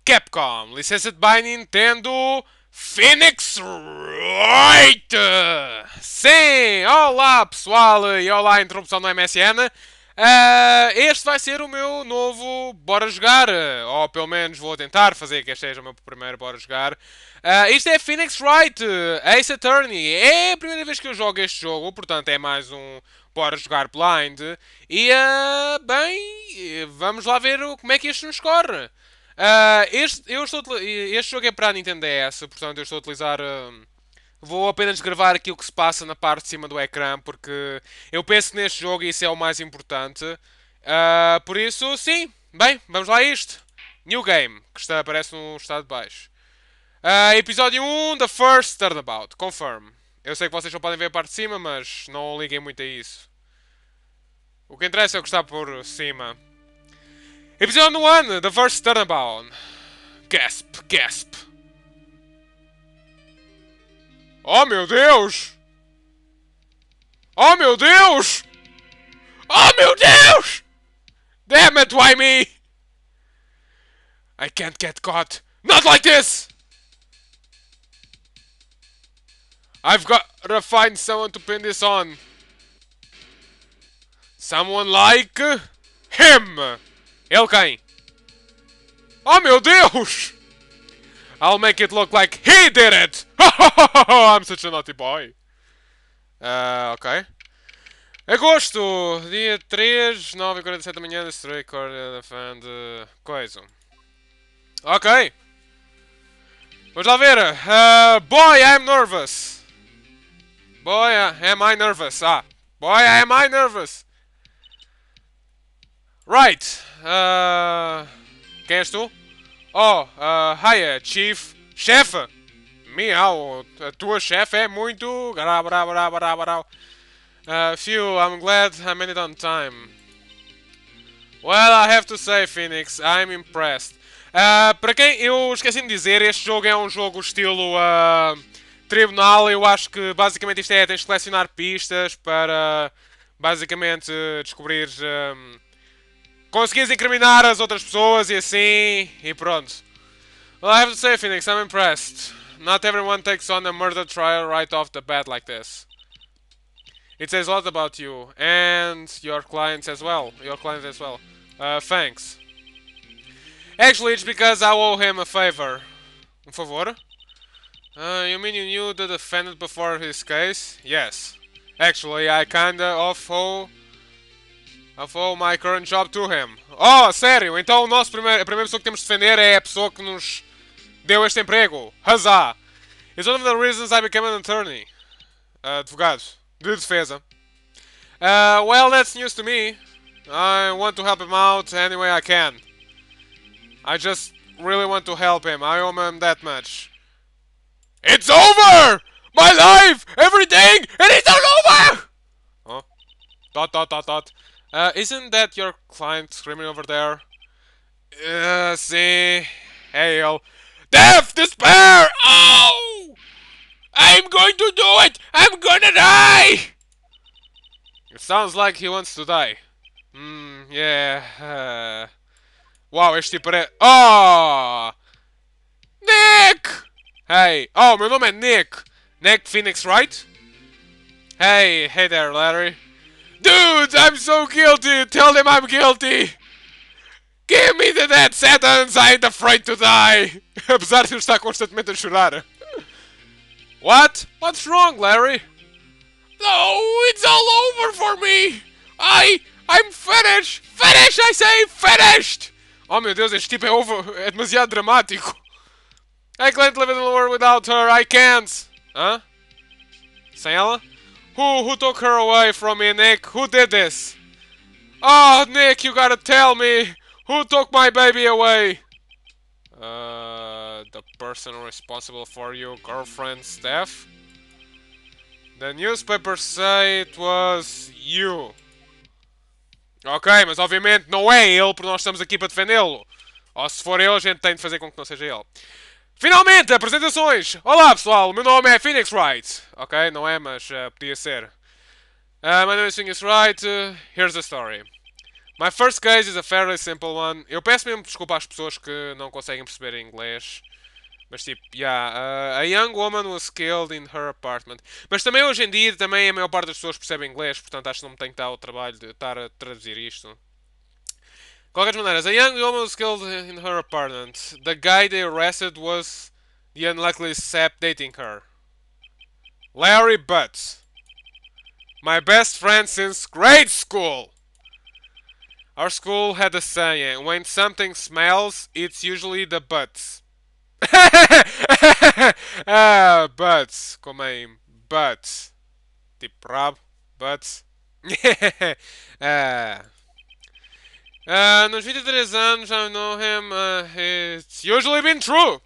Capcom, licensed by Nintendo, Phoenix Wright! Sim! Olá pessoal e olá interrupção no MSN. Este vai ser o meu novo Bora Jogar, ou pelo menos vou tentar fazer que este seja o meu primeiro Bora Jogar. Isto é Phoenix Wright, Ace Attorney. É a primeira vez que eu jogo este jogo, portanto é mais um Bora Jogar Blind. E, bem, vamos lá ver como é que este nos corre. Este jogo é para a Nintendo DS, portanto eu estou a utilizar... vou apenas gravar aquilo que se passa na parte de cima do ecrã, porque eu penso que neste jogo isso é o mais importante. Por isso, sim. Bem, vamos lá a isto. New Game, que aparece no estado de baixo. Episódio 1, The First Turnabout. Confirm. Eu sei que vocês só podem ver a parte de cima, mas não liguem muito a isso. O que interessa é o que está por cima. Episódio 1, The First Turnabout. Gasp, gasp. Oh meu Deus! Oh meu Deus! Oh meu Deus! Damn it, why me? I can't get caught. Not like this! I've got to find someone to pin this on. Someone like... him! Ele quem? Oh meu Deus! I'll make it look like he did it! I'm such a naughty boy. Ok. Agosto, dia 3, 9h47 da manhã, Destroy Corner Fan de... coisa. Ok. Vamos lá ver. Boy, I'm nervous. Boy, am I nervous? Boy, am I nervous? Right. Quem és tu? Oh, hiya, Chief. Chefe! Miau, a tua chefe é muito... Phew, I'm glad I made it on time. Well, I have to say, Phoenix, I'm impressed. Para quem eu esqueci de dizer, este jogo é um jogo estilo tribunal. Eu acho que basicamente isto é, tens de selecionar pistas para basicamente descobrir... conseguires incriminar as outras pessoas e assim, e pronto. Well, I have to say, Phoenix, I'm impressed. Not everyone takes on a murder trial right off the bat like this. It says a lot about you, and your clients as well. Thanks. Actually, it's because I owe him a favor. Um favor? You mean you knew the defendant before his case? Yes. Actually, I kinda owe my current job to him. Oh, sério? Então a primeira pessoa que temos de defender é a pessoa que nos deu este emprego. Huzzah! It's one of the reasons I became an attorney. Advogado. De defesa. Well, that's news to me. I want to help him out any way I can. I just really want to help him. I owe him that much. It's over! My life! Everything! And it's all over! Oh. Dot. Isn't that your client screaming over there? See? Hail. Death! Despair! Oh! I'm going to do it! I'm gonna die! It sounds like he wants to die. Yeah. Wow, este tipo é... Oh! Nick! Hey. Oh, meu nome é Nick. Nick Phoenix, right? Hey there, Larry. Dudes, I'm so guilty! Tell them I'm guilty! Give me the death sentence! I ain't afraid to die! Apesar de eu estar constantemente a chorar. What? What's wrong, Larry? No, it's all over for me! I'm finished! Finished, I say! Finished! Oh meu Deus, este tipo é demasiado dramático. I can't live in the world without her, I can't! Hã? Sem ela? Who took her away from me, Nick? Who did this? Oh, Nick, you gotta tell me! Who took my baby away? The person responsible for your girlfriend's death? The newspapers say it was you. Ok, mas obviamente não é ele, porque nós estamos aqui para defendê-lo. Ou se for ele, a gente tem de fazer com que não seja ele. Finalmente, apresentações! Olá pessoal, o meu nome é Phoenix Wright. Ok, não é, mas podia ser. My name is Phoenix Wright. Here's the story. My first case is a fairly simple one. Eu peço mesmo desculpa às pessoas que não conseguem perceber inglês. Mas tipo, yeah, a young woman was killed in her apartment. Mas também hoje em dia, também a maior parte das pessoas percebe inglês, portanto acho que não me tenho que dar o trabalho de estar a traduzir isto. De qualquer maneira, a young woman was killed in her apartment. The guy they arrested was the unlucky sap dating her. Larry Butts. My best friend since grade school. Our school had a saying, when something smells, it's usually the butts. Butts, como em butts. Tipo rabo, butts. Nos 23 anos, I know him, it's usually been true.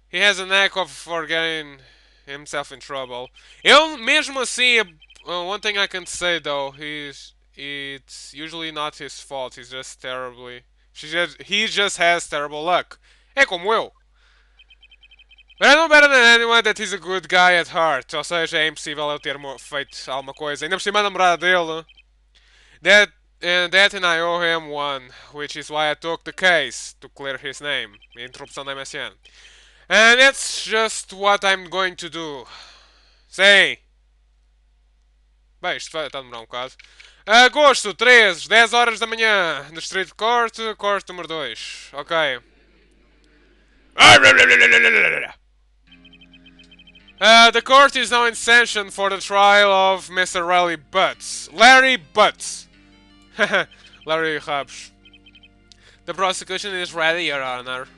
He has a knack for getting himself in trouble. Ele, mesmo assim, one thing I can say though, it's usually not his fault. He's just terribly. He just has terrible luck. É como eu. But I know better than anyone that he's a good guy at heart. Ou seja, é impossível eu ter feito alguma coisa. Ainda por cima a namorada dele. That and I owe him one, which is why I took the case to clear his name. Interrupção da MSN. And that's just what I'm going to do. Sim. Bem, isto está a demorar um bocado. Agosto 13, 10 horas da manhã. Distrito de Corte, Corte número 2. Ok. The court is now in session for the trial of Mr. Larry Butts. Larry Butts. Larry Rabs. The prosecution is ready, Your Honor.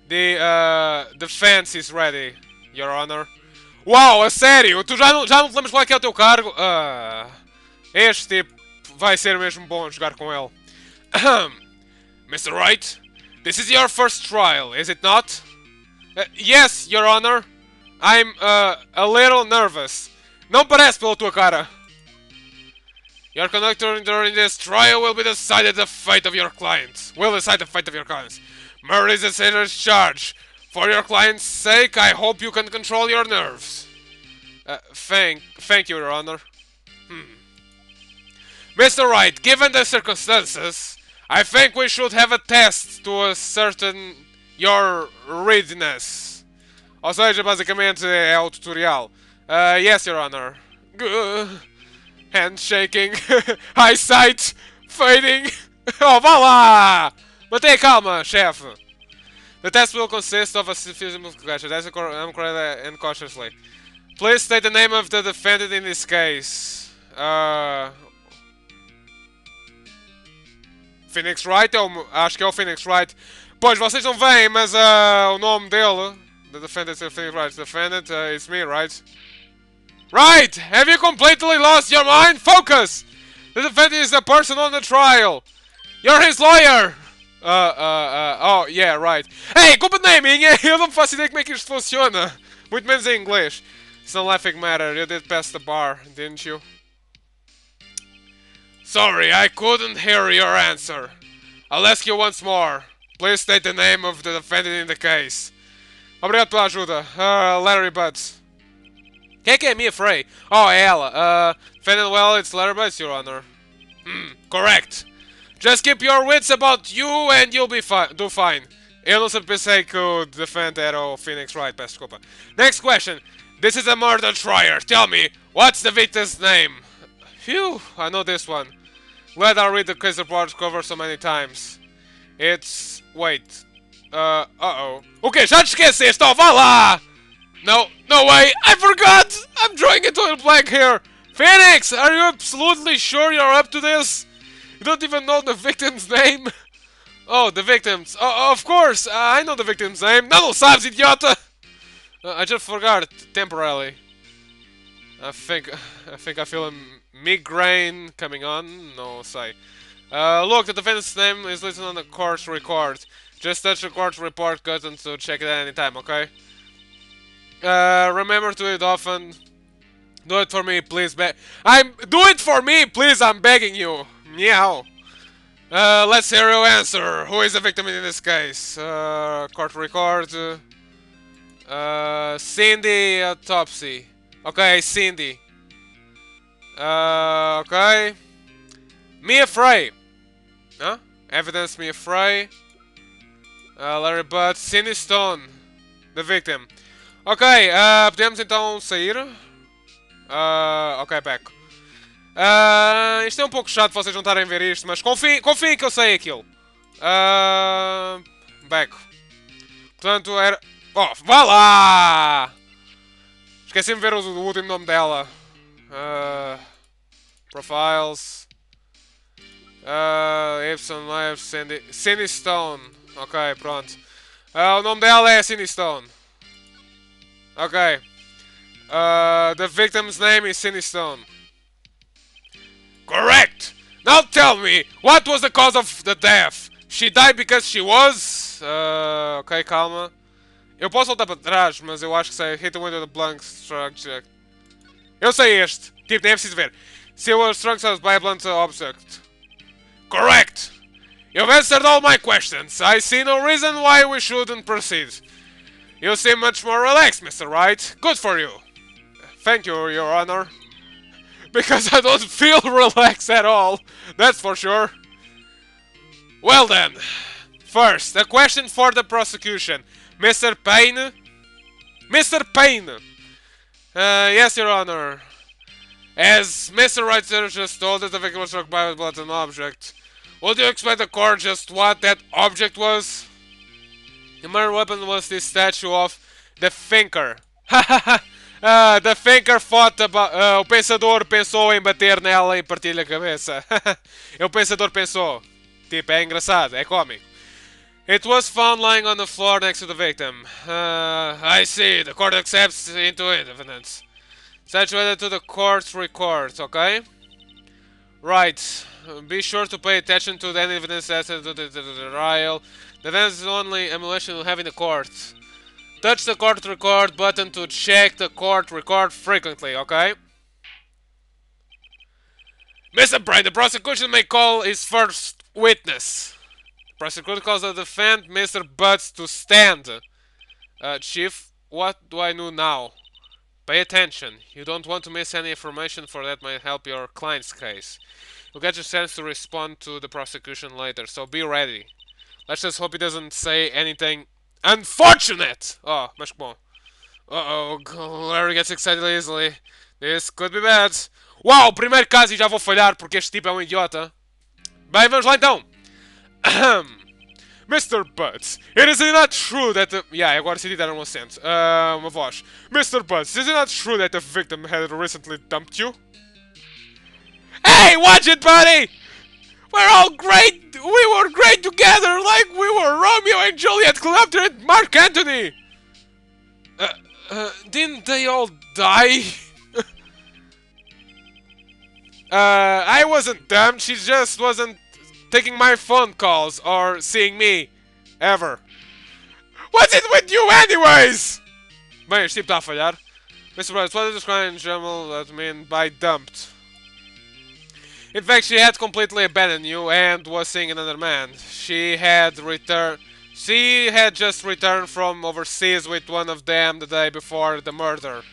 The defense is ready, Your Honor. Uau, a sério? Tu já não te lembras qual é que é o teu cargo? Este tipo vai ser mesmo bom jogar com ele. Mr. Wright, this is your first trial, is it not? Yes, Your Honor. I'm a little nervous. Não parece pela tua cara. Your conductor during this trial will decide the fate of your client. Murder is a serious charge. For your client's sake, I hope you can control your nerves. Thank you, Your Honor. Mr. Wright, given the circumstances, I think we should have a test to ascertain your readiness. Ou seja, basicamente é o tutorial. Yes, Your Honor. Hand shaking, eyesight fading. Oh, vá lá! Mantenha calma, chefe. The test will consist of a physical question. Answer correctly and cautiously. Please state the name of the defendant in this case. Phoenix Wright? Acho que é o Phoenix Wright. Pois, vocês não veem, mas o nome dele... The defendant is Phoenix Wright. The defendant is me, right? Right! Have you completely lost your mind? Focus! The defendant is the person on the trial. You're his lawyer! Oh, yeah, right. Hey, culpa não é minha! Eu não faço ideia como é que isto funciona. Muito menos em inglês. It's no laughing matter. You did pass the bar, didn't you? Sorry, I couldn't hear your answer. I'll ask you once more. Please state the name of the defendant in the case. Obrigado pela ajuda. Larry Butts. Quem é que é Mia Frey? Oh, é ela. Defendant, well, it's Larry Butts, Your Honor. Correct. Just keep your wits about you and you'll be do fine. Eu não pensei que o defendant era o Phoenix Wright, peço desculpa. Next question. This is a murder trial. Tell me, what's the victim's name? Phew, I know this one. Glad I read the case report cover so many times. It's... wait. Uh-oh. Ok, já te esqueceste, oh, vá lá! No way, I forgot! I'm drawing into a blank here. Phoenix, are you absolutely sure you're up to this? You don't even know the victim's name? Oh, the victim's. Oh, of course, I know the victim's name. Não sabes, idiota! I just forgot temporarily. I think I feel a migraine coming on. No, say. Look, the defendant's name is listed on the court record. Just touch the court report button to check it at any time, okay? Remember to do it often. Do it for me, please. Do it for me, please. I'm begging you. Meow. Let's hear your answer. Who is the victim in this case? Court record. Cindy autopsy. Okay, Cindy. Okay. Mia Frey. Huh? Evidence Mia Frey. Larry Butt. Cindy Stone. The victim. Ok, podemos então sair. Ok, back. Isto é um pouco chato vocês não estarem a ver isto, mas confiem que eu sei aquilo. Back. Portanto, era... Oh, vá lá! Esqueci-me de ver o último nome dela. Profiles. Epson Live, Cindy Stone. Ok, pronto. O nome dela é Cindy Stone. Ok. The victim's name is Cindy Stone. Correct! Now tell me, what was the cause of the death? She died because she was... ok, calma. Eu posso voltar para trás, mas eu acho que sei. Hit the window with a blunt structure. Eu sei este. Tipo, nem é preciso ver. She was struck by a blunt object. Correct! You've answered all my questions. I see no reason why we shouldn't proceed. You seem much more relaxed, Mr. Wright. Good for you. Thank you, Your Honor. Because I don't feel relaxed at all. That's for sure. Well then. First, a question for the prosecution. Mr. Payne? Mr. Payne! Yes, Your Honor. As Mr. Wright just told us, the victim was struck by a blunt object. Would you explain the court just what that object was? The murder weapon was this statue of the Thinker. The Thinker thought about... o pensador pensou em bater nela e partir-lhe a cabeça. O pensador pensou. Tipo, é engraçado, é cómico. It was found lying on the floor next to the victim. I see. The court accepts into evidence. Situated to the court's record, okay? Right. Be sure to pay attention to any evidence as to the trial. The evidence is only emulation will have in the court. Touch the court record button to check the court record frequently, okay? Mr. Bright, the prosecution may call his first witness. The prosecutor calls the defendant, Mr. Butts, to stand. Chief, what do I do now? Pay attention. You don't want to miss any information, for that might help your client's case. You'll get your chance to respond to the prosecution later, so be ready. Let's just hope he doesn't say anything unfortunate! Oh, mas que bom. Uh-oh, Larry gets excited easily. This could be bad. Uau, primeiro caso e já vou falhar porque este tipo é um idiota. Bem, vamos lá então. Mr. Butts, it is not true that the... Yeah, agora decidi dar um acento. Uma voz. Mr. Butts, is it not true that the victim had recently dumped you? Hey, watch it, buddy! We're all great! We were great together, like we were Romeo and Juliet, Cleopatra and Mark Antony! Didn't they all die? I wasn't dumb, she just wasn't taking my phone calls or seeing me. Ever. What's it with you anyways? Bem, este tipo está a falhar. Mr. Brothers, what does this crime in general mean by dumped? In fact, she had completely abandoned you and was seeing another man. She had just returned from overseas with one of them the day before the murder.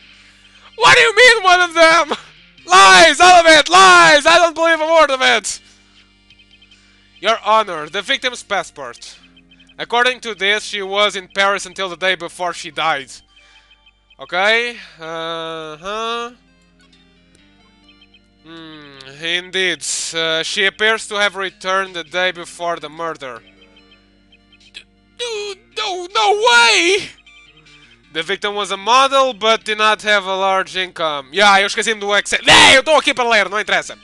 What do you mean, one of them? Lies! All of it! Lies! I don't believe a word of it! Your Honor, the victim's passport. According to this, she was in Paris until the day before she died. Okay? Indeed. She appears to have returned the day before the murder. No way! The victim was a model, but did not have a large income. Yeah, eu esqueci-me do Excel. Eu estou aqui para ler, não interessa.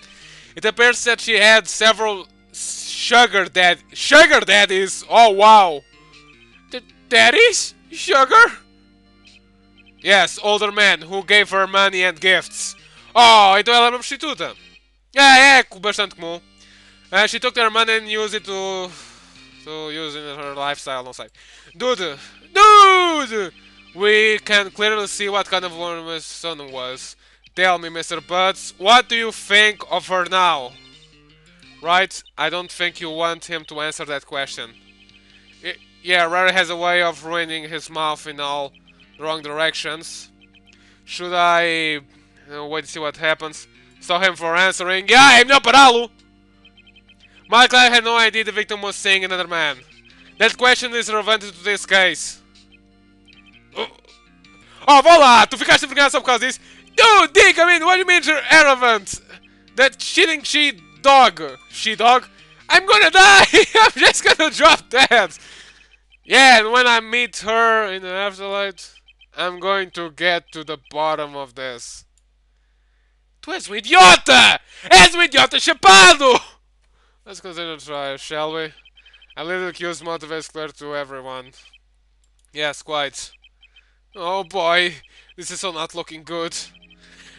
It appears that she had several sugar daddies. Oh, wow. Daddies? Sugar? Yes, older men who gave her money and gifts. Oh, então ela é uma prostituta. É bastante comum. She took their money and used it to use in her lifestyle, não sei. Dude! We can clearly see what kind of woman my son was. Tell me, Mr. Butts, what do you think of her now? Right? I don't think you want him to answer that question. Yeah, Rary has a way of ruining his mouth in all the wrong directions. Should I wait to see what happens? Stop him for answering. Yeah, é melhor pará-lo! My client had no idea the victim was seeing another man. That question is relevant to this case. Oh, vá lá! Tu ficaste envergonhado só por causa disso? Dude, Dick, I mean, what do you mean you're irrelevant? That shitting she-dog. She-dog? I'm gonna die! I'm just gonna drop dead! Yeah, and when I meet her in the afterlife, I'm going to get to the bottom of this. Tu és um idiota! És um idiota chapado! Let's continue to try, shall we? A little accused motivates clear to everyone. Yes, quite. Oh boy, this is so not looking good.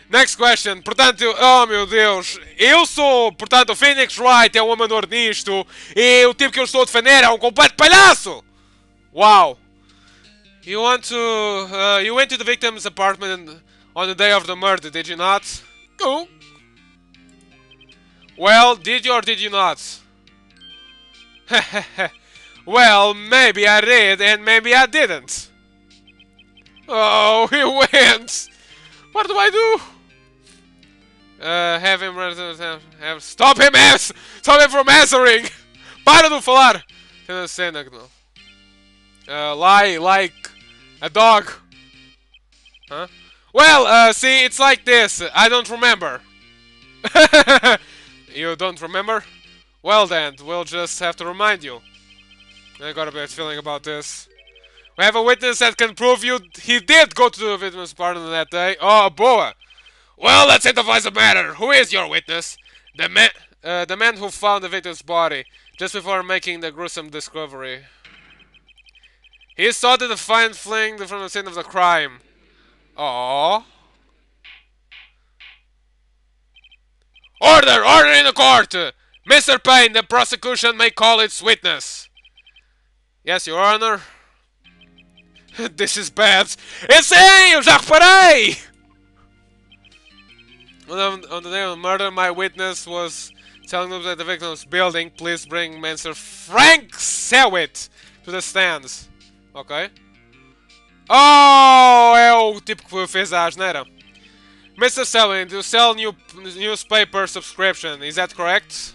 Next question, portanto, oh meu Deus, eu sou, portanto, o Phoenix Wright é um amador nisto e o tipo que eu estou a defender é um completo palhaço! Wow. You went to the victim's apartment on the day of the murder, did you not? Oh. Well, did you or did you not? Well, maybe I did and maybe I didn't. Oh, he went! What do I do? Have him stop him, stop him from answering! Para de falar! Tendo cena que não. Lie like a dog. Huh? Well, see, it's like this. I don't remember. You don't remember? Well then, we'll just have to remind you. I got a bad feeling about this. We have a witness that can prove he did go to the victim's apartment that day. Oh, Bora. Well, that simplifies the matter. Who is your witness? The man who found the victim's body just before making the gruesome discovery. He saw the defiant fling from the scene of the crime. Aww. Order! Order in the court! Mr. Payne, the prosecution may call its witness. Yes, Your Honor. This is bad. Sim, eu já reparei! On the day of the murder, my witness was telling them that the victim's building. Please bring Mr. Frank Sewit to the stands. Ok. Oh, é o tipo que fez a asneira. Mr. Selwyn, you sell newspaper subscription, is that correct?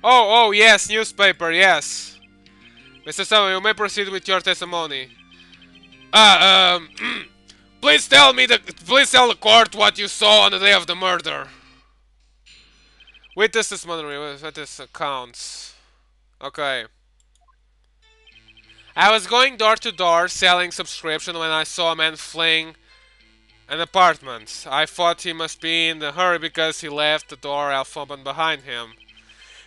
Oh, yes, newspaper, yes. Mr. Selwyn, you may proceed with your testimony. Please tell the court what you saw on the day of the murder. Witness testimony, witness accounts. Okay. I was going door to door selling subscription when I saw a man fleeing an apartment. I thought he must be in a hurry because he left the door half open behind him.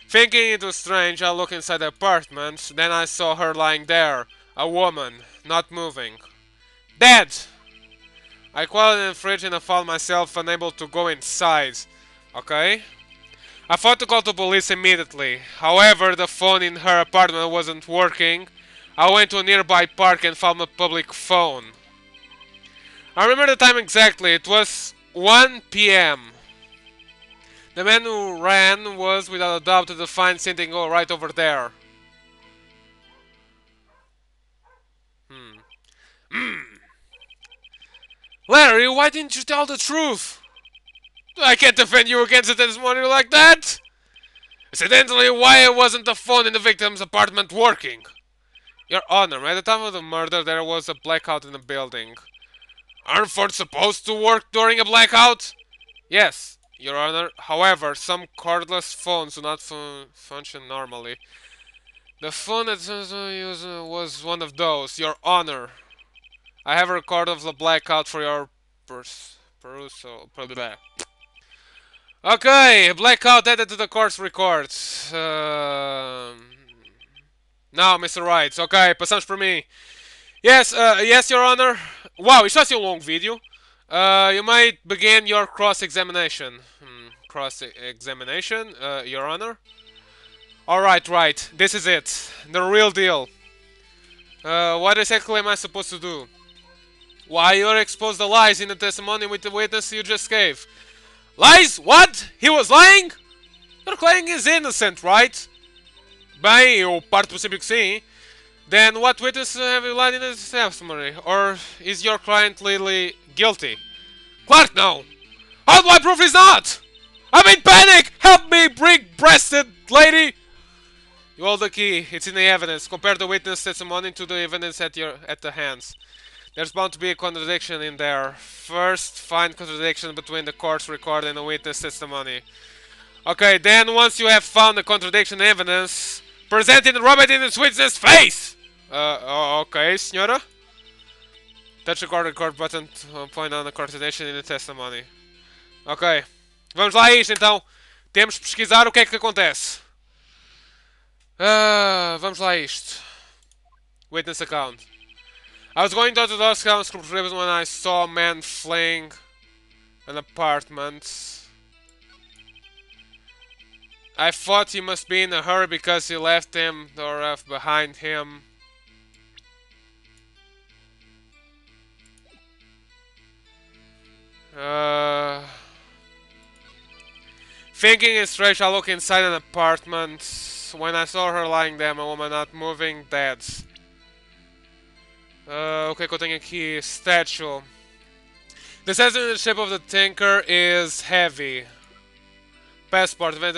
Thinking it was strange, I looked inside the apartment. Then I saw her lying there, a woman, not moving. Dead! I called in the fridge and I found myself unable to go inside. Okay? I thought to call the police immediately. However, the phone in her apartment wasn't working. I went to a nearby park and found a public phone. I remember the time exactly. It was 1 p.m. The man who ran was without a doubt the defiant sitting right over there. Larry, why didn't you tell the truth? I can't defend you against a testimony like that! Incidentally, why wasn't the phone in the victim's apartment working? Your Honor, at the time of the murder there was a blackout in the building. Aren't phones supposed to work during a blackout? Yes, Your Honor. However, some cordless phones do not function normally. The phone that was one of those, Your Honor. I have a record of the blackout for your perusal. Okay, blackout added to the court's records. Now, Mr. Wright. Ok, passamos por mim. Yes, yes, Your Honor. Wow, isto vai ser um longo vídeo. You might begin your cross-examination. Cross-examination, Your Honor. Alright, right. This is it. The real deal. What exactly am I supposed to do? Why, you're exposed the lies in the testimony with the witness you just gave. Lies? What? He was lying? You're claiming he's innocent, right? Bem, eu parto do princípio que sim. Then what witness have you lied in the testimony? Or is your client legally guilty? Clark, no! How do I prove he's not? I'm in panic! Help me, big-breasted lady! You hold the key. It's in the evidence. Compare the witness testimony to the evidence at the hands. There's bound to be a contradiction in there. First, find contradiction between the court's record and the witness testimony. Okay, then once you have found the contradiction evidence, present it and rub it in the witness' face! Okay, senhora. Touch the record button to point on the contradiction in the testimony. Ok. Vamos lá a isto então. Temos de pesquisar o que é que acontece. Vamos lá a isto. Witness account. I was going to the Dos Counts when I saw a man fleeing an apartment. I thought he must be in a hurry because he left him door behind him. Thinking it strange, I look inside an apartment. When I saw her lying there, a woman not moving, dead. O que é que eu tenho aqui? Statue. The citizenship of the tinker is heavy. Passport. Day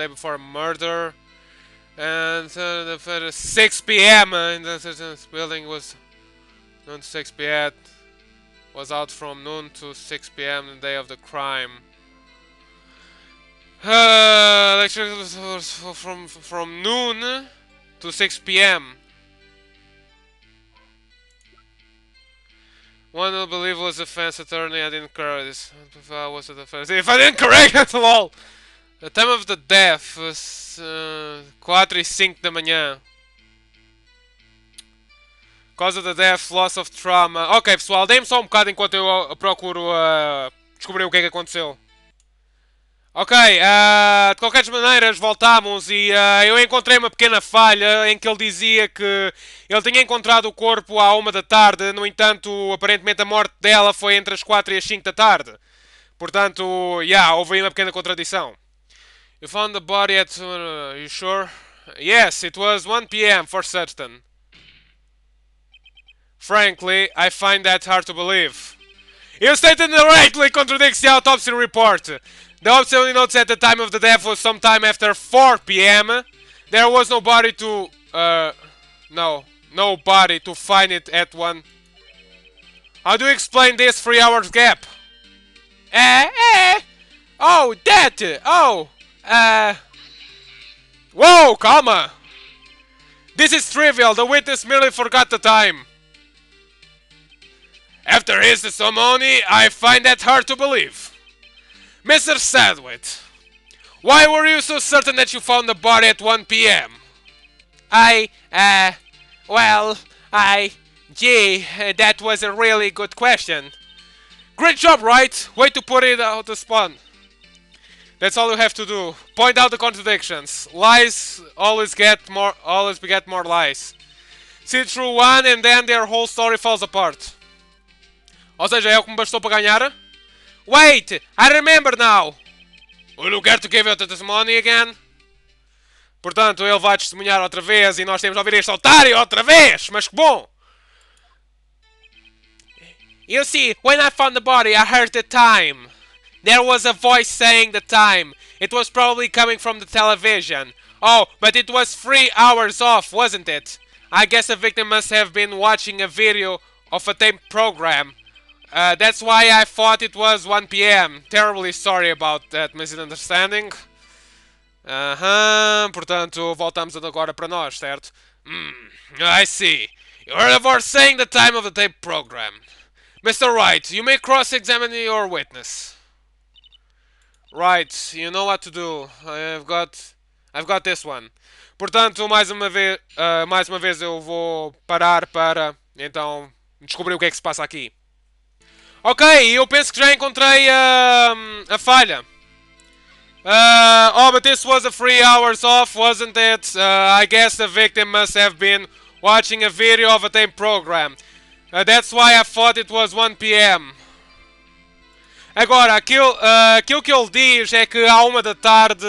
before a murder. And 6 p.m. in the building was noon to 6 p.m. Was out from noon to 6 p.m. the day of the crime. Lecture was from noon to 6 p.m. One I believe was a defense attorney. I didn't correct this. If I was a defense, if I didn't correct it, lol. The time of the death was 4:05 da manhã. Cause of the death, loss of trauma. Ok, pessoal, deem-me só um bocado enquanto eu procuro descobrir o que é que aconteceu. Ok, de qualquer maneira voltámos e eu encontrei uma pequena falha em que ele dizia que ele tinha encontrado o corpo à 1 da tarde, no entanto, aparentemente a morte dela foi entre as 4 e as 5 da tarde. Portanto, houve aí uma pequena contradição. You found the body at... you sure? Yes, it was 1 p.m. for certain. Frankly, I find that hard to believe. You stated directly contradicts the autopsy report. The autopsy only notes at the time of the death was sometime after 4 p.m. There was no body to... no body to find it at 1... How do you explain this 3 hours gap? Oh, that! Oh! Whoa, calma! This is trivial, the witness merely forgot the time. After his testimony, I find that hard to believe. Mr. Sadwit, why were you so certain that you found the body at 1 p.m.? Gee, that was a really good question. Great job, Wright! Way to put it out the spot. That's all you have to do. Point out the contradictions. Lies always beget more lies. See through one and then their whole story falls apart. Ou seja, é o que me bastou para ganhar? Wait! I remember now! Will you care to give out the testimony again? Portanto, ele vai testemunhar outra vez e nós temos de ouvir este otário outra vez! Mas que bom! You see, when I found the body, I heard the time. There was a voice saying the time. It was probably coming from the television. Oh, but it was 3 hours off, wasn't it? I guess the victim must have been watching a video of a tape program. That's why I thought it was 1 p.m. Terribly sorry about that misunderstanding. Portanto, voltamos agora para nós, certo? I see. You heard a voice saying the time of the tape program. Mr. Wright, you may cross-examine your witness. Right, you know what to do. I've got this one. Portanto, mais uma vez eu vou parar para então descobrir o que é que se passa aqui. Ok, eu penso que já encontrei a falha. But this was a 3 hours off, wasn't it? I guess the victim must have been watching a video of a tape program. That's why I thought it was 1 p.m. Agora, aquilo que ele diz é que à 1 da tarde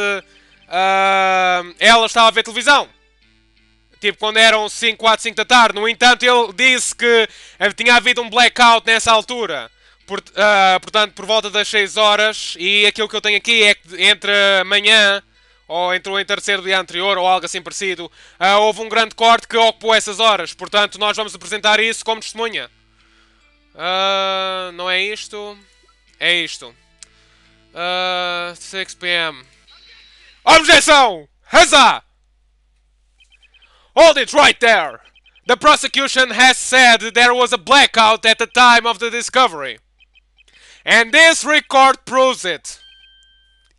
ela estava a ver televisão. Tipo, quando eram 4, 5 da tarde. No entanto, ele disse que tinha havido um blackout nessa altura. Portanto, por volta das 6 horas. E aquilo que eu tenho aqui é que entre amanhã, ou entrou em terceiro dia anterior, ou algo assim parecido. Houve um grande corte que ocupou essas horas. Portanto, nós vamos apresentar isso como testemunha. Não é isto. É isto. 6 p.m. Objeção! Huzzah! Hold it right there! The prosecution has said there was a blackout at the time of the discovery. And this record proves it.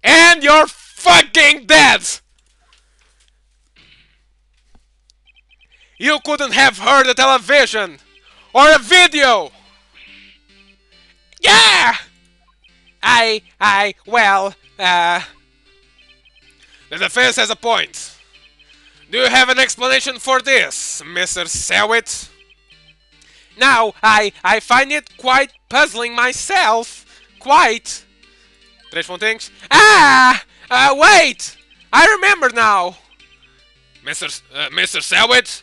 And you're fucking dead! You couldn't have heard a television or a video! Yeah! Well, the defense has a point. Do you have an explanation for this, Mr. Sewit? Now, I find it quite puzzling myself. Quite. Três pontinhos. Wait! I remember now. Mr. Sewit?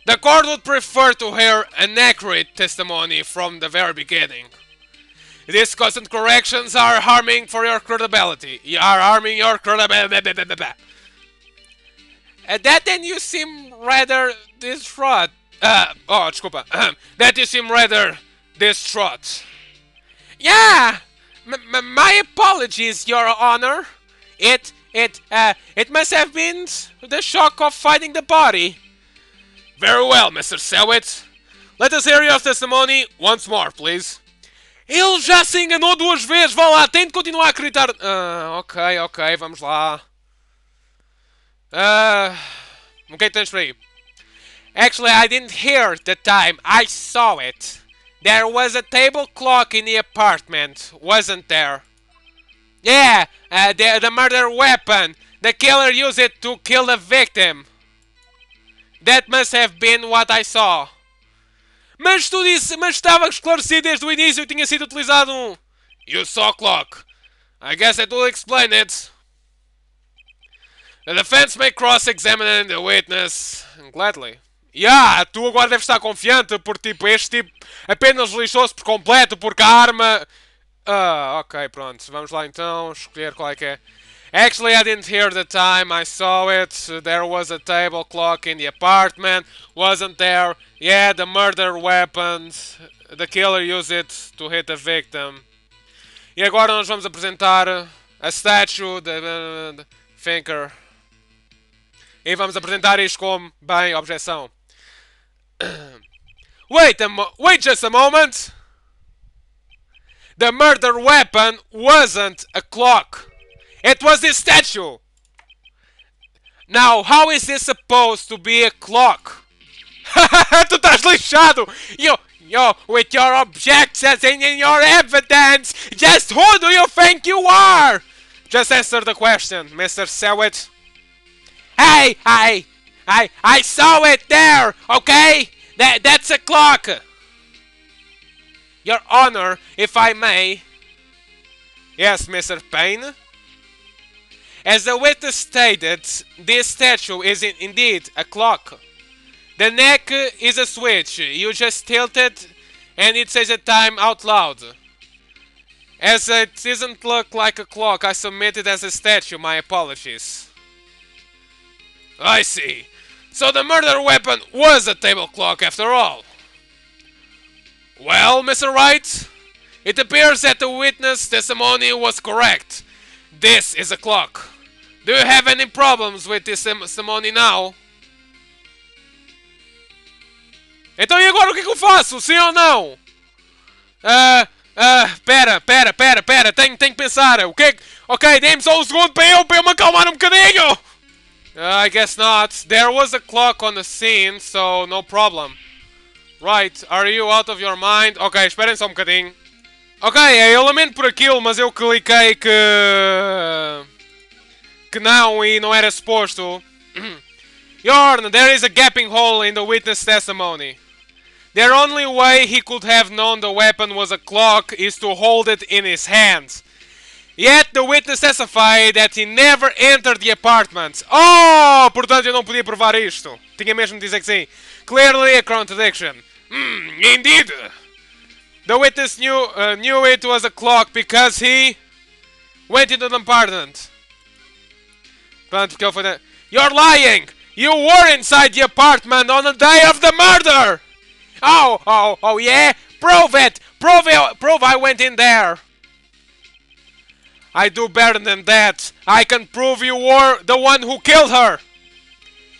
The court would prefer to hear an accurate testimony from the very beginning. These constant corrections are harming for your credibility. You are harming your credibility. That then you seem rather distraught. Desculpa. That you seem rather distraught. Yeah! My apologies, Your Honor. It must have been the shock of finding the body. Very well, Mr. Sewit. Let us hear your testimony once more, please. Ele já se enganou duas vezes, vá lá, tem de continuar a acreditar. Ok, vamos lá. O que é que tens por aí? Actually, I didn't hear the time, I saw it. There was a table clock in the apartment, wasn't there? Yeah, the murder weapon. The killer used it to kill the victim. That must have been what I saw. Mas tu disse, mas estava esclarecido desde o início que tinha sido utilizado um... You saw a clock. I guess that will explain it. The defense may cross-examine the witness. Gladly. Tu agora deves estar confiante porque tipo, este tipo apenas lixou-se por completo porque a arma... ok, pronto. Vamos lá então, escolher qual é que é. Actually, I didn't hear the time, I saw it. There was a table clock in the apartment, wasn't there? Yeah, the murder weapon. The killer used it to hit the victim. E agora nós vamos apresentar a statue, the finger. E vamos apresentar isto como, bem, objeção. Wait just a moment! The murder weapon wasn't a clock. It was this statue! Now, how is this supposed to be a clock? Tu estás lixado! Yo, with your objections and in your evidence, just who do you think you are? Just answer the question, Mr. Sewit. Hey, I saw it there, okay? That's a clock! Your Honor, if I may. Yes, Mr. Payne? As the witness stated, this statue is indeed a clock. The neck is a switch. You just tilt it and it says a time out loud. As it doesn't look like a clock, I submit it as a statue. My apologies. I see. So the murder weapon was a table clock after all. Well, Mr. Wright, it appears that the witness testimony was correct. This is a clock. Do you have any problems with this testimony now? Então e agora o que é que eu faço? Sim ou não? Pera. Tenho que pensar. O que é que... Ok, dê-me só um segundo para eu me acalmar um bocadinho. I guess not. There was a clock on the scene, so no problem. Right, are you out of your mind? Ok, esperem só um bocadinho. Ok, eu lamento por aquilo, mas eu cliquei que não e não era suposto. Your Honor, there is a gaping hole in the witness testimony. The only way he could have known the weapon was a clock is to hold it in his hands. Yet the witness testified that he never entered the apartment. Oh, portanto eu não podia provar isto. Tinha mesmo de dizer que sim. Clearly a contradiction. Indeed. The witness knew it was a clock because he went into the apartment. Plan to kill for that. You're lying! You were inside the apartment on the day of the murder! Oh, yeah? Prove it! Prove I went in there! I do better than that. I can prove you were the one who killed her!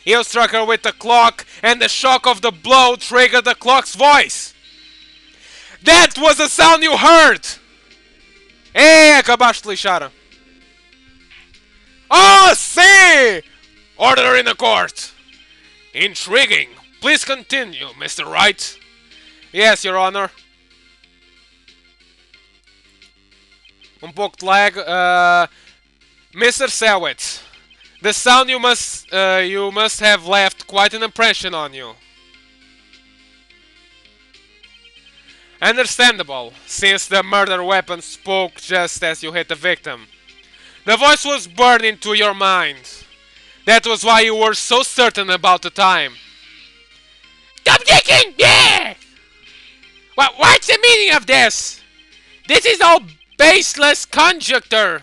You struck her with the clock, and the shock of the blow triggered the clock's voice! That was the sound you heard! Acabaste de lixar. Oh, sim! Order in the court! Intriguing. Please continue, Mr. Wright. Yes, Your Honor. Pouco de lag. Mr. Selwitz, the sound you must have left quite an impression on you. Understandable, since the murder weapon spoke just as you hit the victim. The voice was burned into your mind. That was why you were so certain about the time. Stop digging! Yeah! What's the meaning of this? This is all baseless conjecture.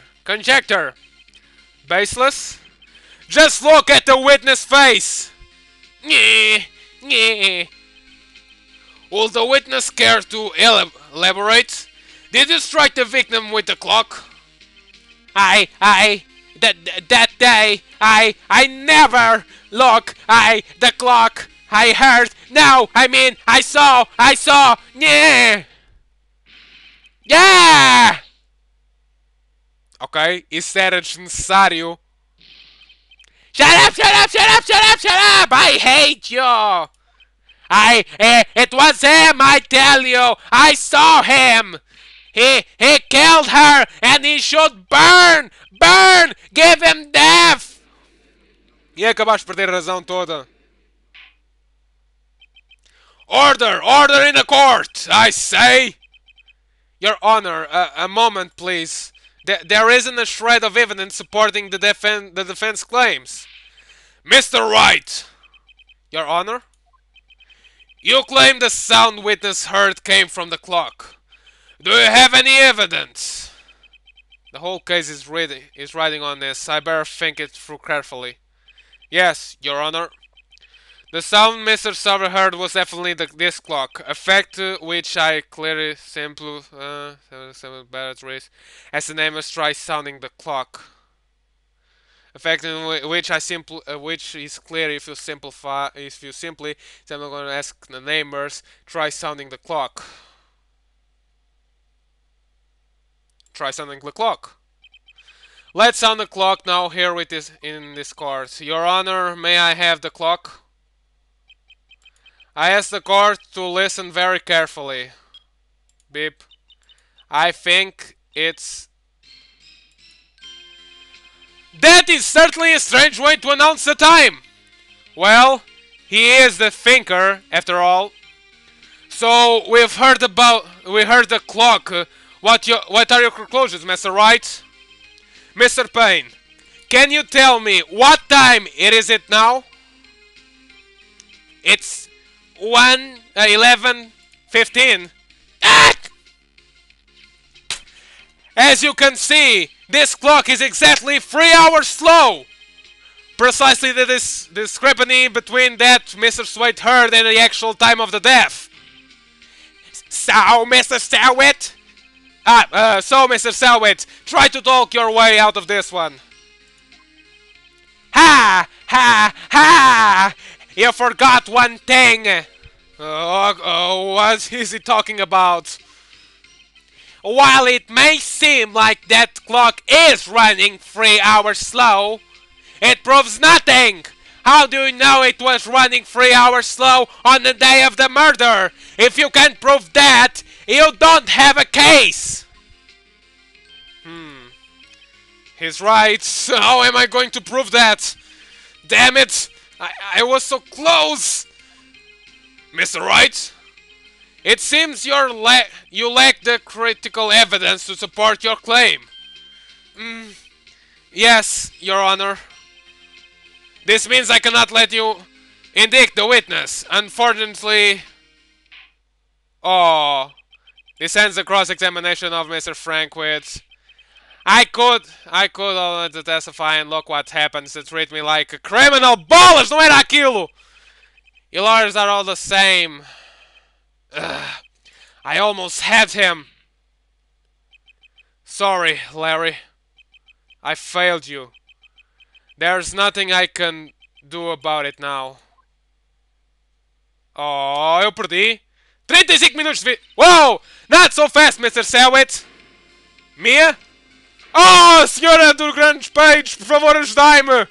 Baseless? Just look at the witness face. Will the witness care to elaborate? Did you strike the victim with the clock? That day, I never look, the clock, I heard, no, I mean, I saw, yeah! Yeah! Ok, isso era desnecessário. Shut up! I hate you! It was him, I tell you! I saw him! He killed her, and he should burn! Give him death! E acabaste de perder a razão toda. Order in the court, I say! Your Honor, a moment, please. There isn't a shred of evidence supporting the defense claims. Mr. Wright! Your Honor? You claim the sound witness heard came from the clock. Do you have any evidence? The whole case is riding on this. I better think it through carefully. Yes, Your Honor. The sound Mr. Sauer heard was definitely this clock, a fact which I clearly simple 7 batteries, as the neighbors try sounding the clock. A fact in which which is clear if you simply, I'm going to ask the neighbors, try sounding the clock. Try sounding the clock. Let's sound the clock now. Here it is in this court. Your Honor, may I have the clock? I ask the court to listen very carefully. Beep. I think it's... That is certainly a strange way to announce the time! Well, he is the thinker, after all. So, we heard the clock. What are your conclusions, Mr. Wright? Mr. Payne, can you tell me what time it is now? It's 11:15. As you can see, this clock is exactly 3 hours slow. Precisely the discrepancy between that Mr. Swaite heard and the actual time of the death. So, Mr. Selwitz? So, Mr. Selwitz, try to talk your way out of this one. Ha! You forgot one thing. What is he talking about? While it may seem like that clock is running 3 hours slow, it proves nothing. How do you know it was running 3 hours slow on the day of the murder? If you can't prove that, you don't have a case. He's right. How am I going to prove that? Damn it! I was so close! Mr. Wright? It seems you lack the critical evidence to support your claim. Yes, Your Honor. This means I cannot let you indict the witness. Unfortunately... Oh... This ends the cross-examination of Mr. Frankwitz. I could only testify and look what happens. They treat me like a criminal. Bolas, não era aquilo! Your lawyers are all the same. Ugh. I almost had him. Sorry, Larry. I failed you. There's nothing I can do about it now. Oh, eu perdi. 35 minutos de vida. Whoa! Not so fast, Mr. Selwit. Mia? Oh, senhora do Grandes Peitos, por favor, ajudai-me.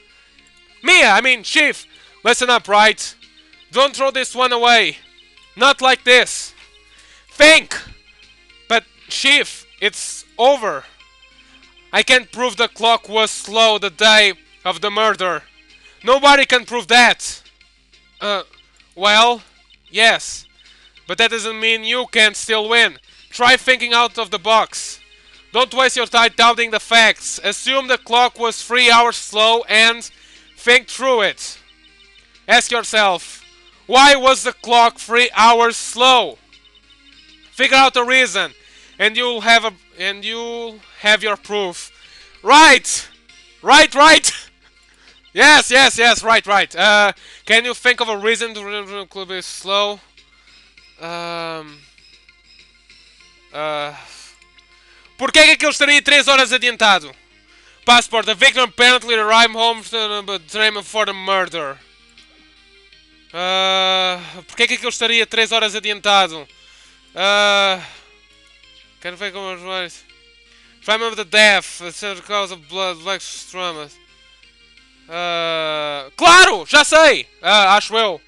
Mia, I mean, Chief. Listen up, Wright. Don't throw this one away. Not like this. Think! But, Chief, it's over. I can't prove the clock was slow the day of the murder. Nobody can prove that. Well, yes. But that doesn't mean you can't still win. Try thinking out of the box. Don't waste your time doubting the facts. Assume the clock was 3 hours slow and think through it. Ask yourself, why was the clock 3 hours slow? Figure out the reason, and you'll have your proof. Right! Right! Yes, right. Can you think of a reason to could be slow? Porquê que aquilo estaria 3 horas adiantado? Passport. The victim apparently arrived home before the murder. Porquê que aquilo estaria 3 horas adiantado? Quero ver como as várias. Time of the death, the cause of blood, black trauma. Claro! Já sei! Acho eu.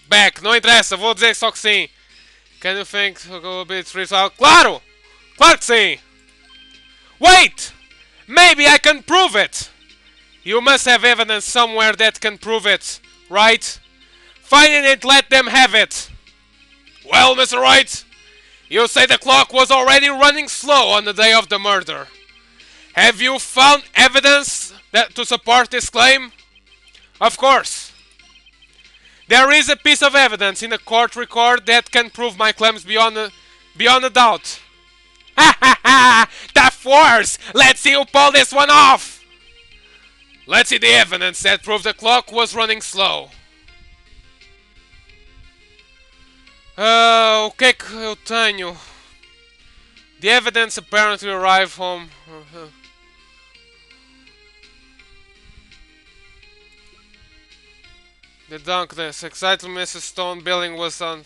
Back, não interessa, vou dizer só que sim. Can you think a bit result? Claro! Claro que sim! Wait! Maybe I can prove it! You must have evidence somewhere that can prove it, right? Find it and let them have it! Well, Mr. Wright, you say the clock was already running slow on the day of the murder. Have you found evidence to support this claim? Of course. There is a piece of evidence in the court record that can prove my claims beyond a doubt. Ha ha ha! The force! Let's see who pulled this one off! Let's see the evidence that proves the clock was running slow. O que é que eu tenho? The evidence apparently arrived home. The darkness, exactly Mrs. Stone building was on.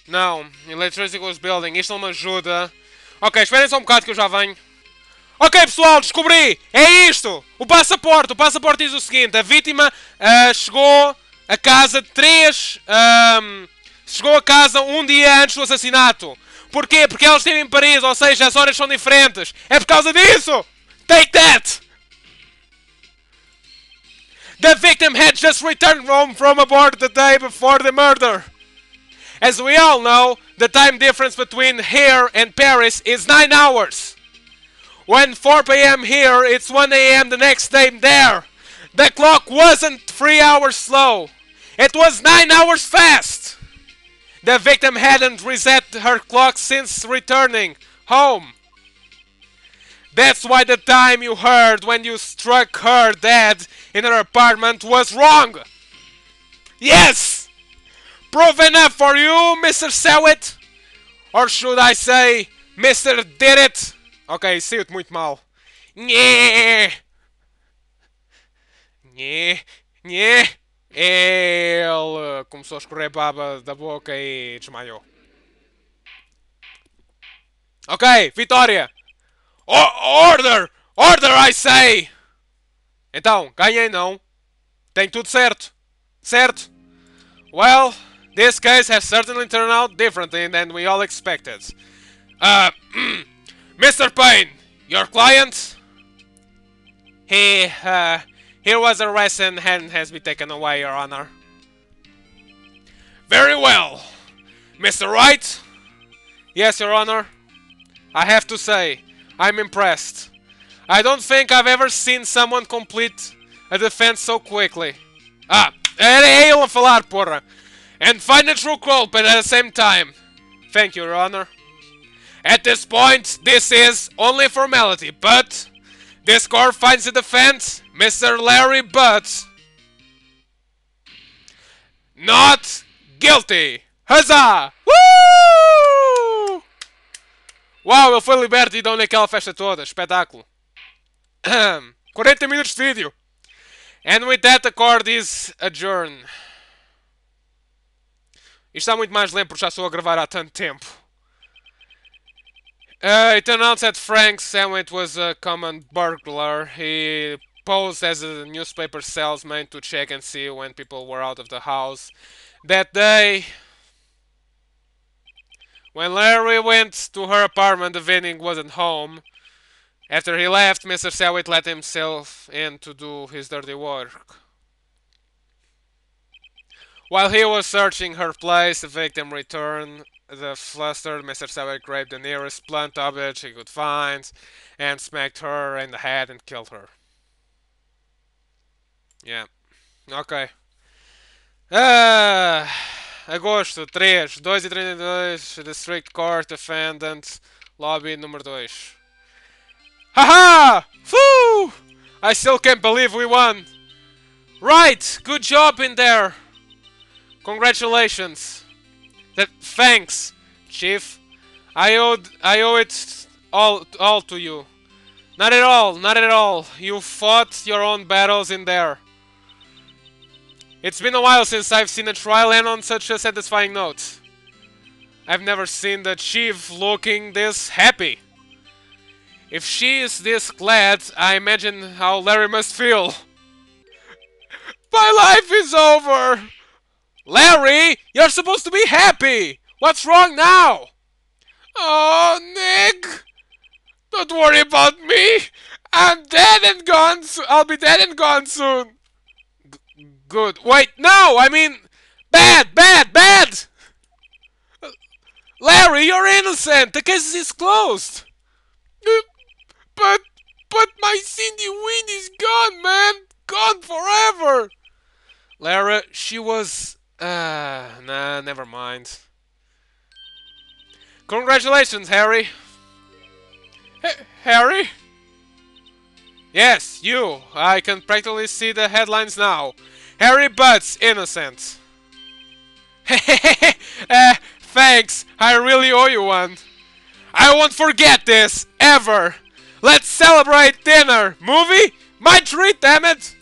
Não, electricity was building, isto não me ajuda. Ok, esperem só um bocado que eu já venho. Ok pessoal, descobri! É isto! O passaporte diz o seguinte, a vítima chegou a casa chegou a casa um dia antes do assassinato. Porquê? Porque ela esteve em Paris, ou seja, as horas são diferentes. É por causa disso! Take that! The victim had just returned home from abroad the day before the murder. As we all know, the time difference between here and Paris is 9 hours. When 4 p.m. here, it's 1 a.m. the next day there. The clock wasn't 3 hours slow. It was 9 hours fast. The victim hadn't reset her clock since returning home. That's why the time you heard when you struck her dead in her apartment was wrong. Yes! Proof enough for you, Mr. Selwit? Or should I say, Mr. Did It? Ok, saiu-te muito mal. Nhê! Nhê! Nhê! Ele começou a escorrer baba da boca e desmaiou. Ok, vitória! Order! Order, I say! Então, ganhei não? Tem tudo certo. Certo? Well, this case has certainly turned out differently than we all expected. Mr. Payne, your client? He was arrested and has been taken away, Your Honor. Very well. Mr. Wright? Yes, Your Honor. I have to say, I'm impressed. I don't think I've ever seen someone complete a defense so quickly. Era ele a falar, porra! And find the true culprit at the same time. Thank you, Your Honor. At this point, this is only formality, but this court finds the defense, Mr. Larry Butts, not guilty. Huzzah! Woo! Uau, ele foi liberto e dão naquela festa toda. Espetáculo. 40 minutos de vídeo. And with that, the court is adjourned. Isto está muito mais lento porque já estou a gravar há tanto tempo. It announced that Frank Sandwich was a common burglar. He posed as a newspaper salesman to check and see when people were out of the house. That day, when Larry went to her apartment, the vending wasn't home. After he left, Mr. Sandwich let himself in to do his dirty work. While he was searching her place, the victim returned. The flustered Mr. Sandwich grabbed the nearest blunt object he could find and smacked her in the head and killed her. Yeah. Ok. Agosto 3, 2h32, District Court Defendant, Lobby número 2. Haha! Whew! I still can't believe we won! Right! Good job in there! Congratulations! Thanks, Chief. I owe it all to you. Not at all, not at all. You fought your own battles in there. It's been a while since I've seen a trial end on such a satisfying note. I've never seen the Chief looking this happy. If she is this glad, I imagine how Larry must feel. My life is over! Larry, you're supposed to be happy! What's wrong now? Oh, Nick! Don't worry about me! I'm dead and gone I'll be dead and gone soon! Good. Wait, no! I mean... Bad! Bad! Bad! Larry, you're innocent! The case is closed! But my Cindy Wynn is gone, man! Gone forever! Lara, she was... nah, never mind. Congratulations, Harry. Harry? Yes, you. I can practically see the headlines now. Harry Butts, innocent. Thanks. I really owe you one. I won't forget this, ever. Let's celebrate dinner. Movie? My treat, damn it.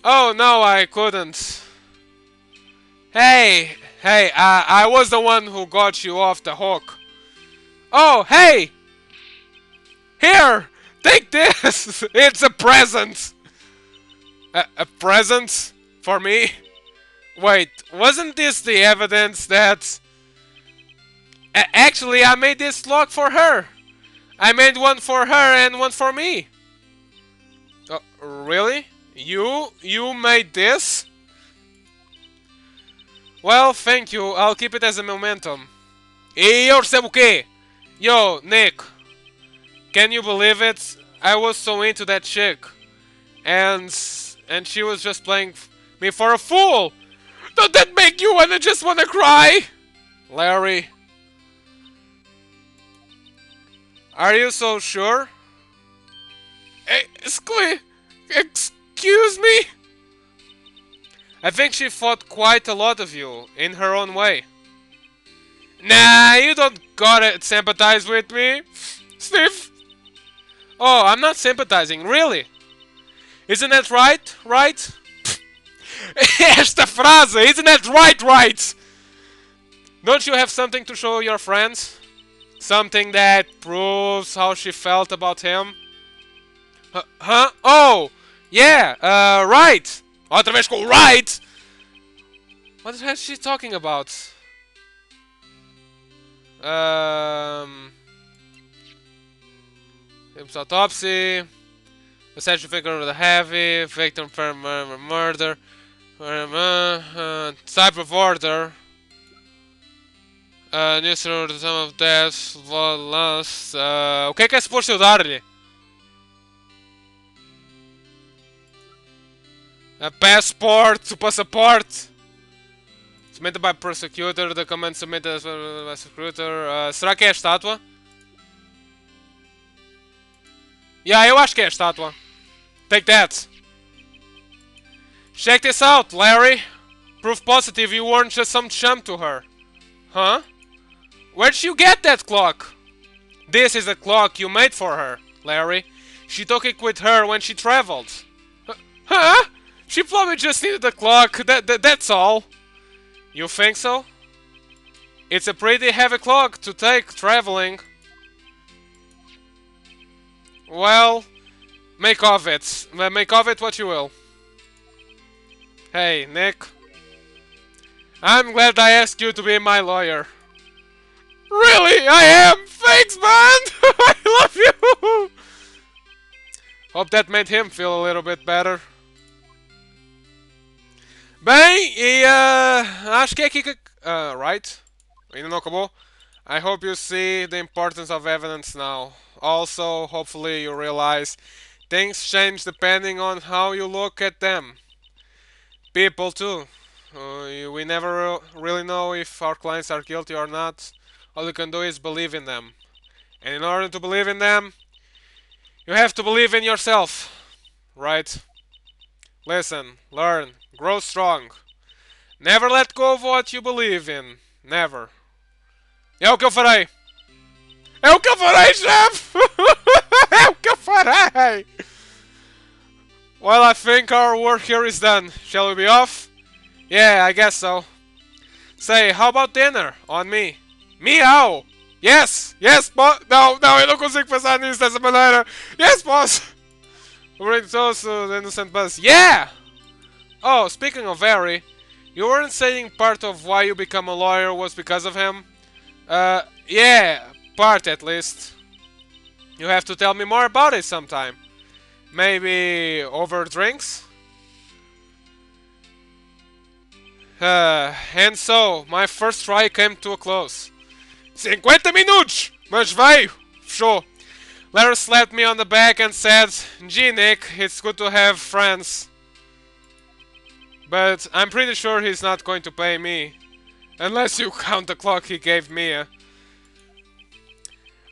Oh, no, I couldn't. Hey, I was the one who got you off the hook. Oh, hey! Here! Take this! It's a present! A present? For me? Wait, wasn't this the evidence that... Actually, I made this lock for her! I made one for her and one for me! Oh, really? You made this? Well, thank you. I'll keep it as a momentum. E eu recebo o quê? Yo, Nick. Can you believe it? I was so into that chick. And she was just playing me for a fool! Don't that make you just wanna cry? Larry. Are you so sure? Excuse me? I think she fought quite a lot of you, in her own way. Nah, you don't gotta sympathize with me, Sniff. Oh, I'm not sympathizing, really. Isn't that right? Right? Esta frase, isn't that right? Right? Don't you have something to show your friends? Something that proves how she felt about him? Huh? Oh, yeah, right. Outra vez com Wright! What is she talking about? Autopsy. The statue figure of the heavy. Victim for murder. Type of order. News to the time of death. Loss. O que é suposto eu dar-lhe? A passport, o passaporte. Submitted by prosecutor, the command submitted by prosecutor. Será que é a estátua? Yeah, eu acho que é a estátua. Take that. Check this out, Larry. Proof positive you weren't just some chump to her. Huh? Where'd you get that clock? This is the clock you made for her, Larry. She took it with her when she traveled. Huh? She probably just needed the clock, that's all. You think so? It's a pretty heavy clock to take traveling. Well, make of it. Make of it what you will. Hey, Nick. I'm glad I asked you to be my lawyer. Really? I am? Thanks, man! I love you! Hope that made him feel a little bit better. Bem, e acho que é aqui que... Right? Ainda não acabou? I hope you see the importance of evidence now. Also, hopefully you realize things change depending on how you look at them. People too. We never really know if our clients are guilty or not. All you can do is believe in them. And in order to believe in them, you have to believe in yourself. Right? Listen, learn, grow strong. Never let go of what you believe in. Never. É o que eu farei. É o que eu farei, chefe! É o que eu farei! Well, I think our work here is done. Shall we be off? Yeah, I guess so. Say, how about dinner? On me. Meow! Yes! Yes, boss! Não, não, eu não consigo pensar nisso dessa maneira. Yes, boss! Bring toast to the innocent buzz. Yeah! Oh, speaking of Harry, you weren't saying part of why you become a lawyer was because of him? Yeah, part at least. You have to tell me more about it sometime. Maybe over drinks? And so, my first try came to a close. 50 minutos! Mas veio! Fechou. Larry slapped me on the back and said, "Gee, Nick, it's good to have friends. But I'm pretty sure he's not going to pay me. Unless you count the clock he gave me.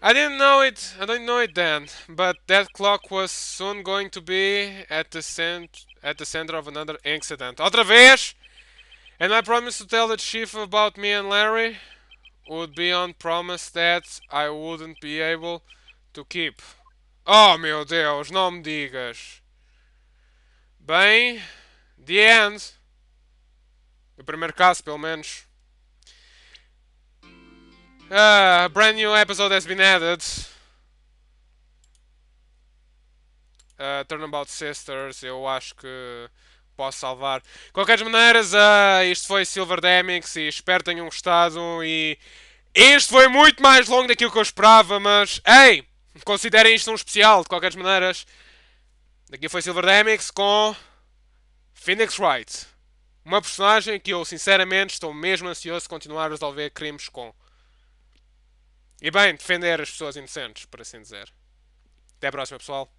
I didn't know it then, but that clock was soon going to be at the center of another incident. Outra vez! And my promise to tell the chief about me and Larry would be on promise that I wouldn't be able to keep. Oh, meu Deus, não me digas. Bem, the end. O primeiro caso, pelo menos. A brand new episode has been added. Turnabout Sisters, eu acho que posso salvar. De qualquer maneira, isto foi Silver Demix e espero que tenham gostado. E isto foi muito mais longo daquilo que eu esperava, mas ei, considerem isto um especial. De qualquer maneira, daqui foi Silver Demix com Phoenix Wright. Uma personagem que eu sinceramente estou mesmo ansioso de continuar a resolver crimes com. E bem, defender as pessoas inocentes, por assim dizer. Até a próxima, pessoal.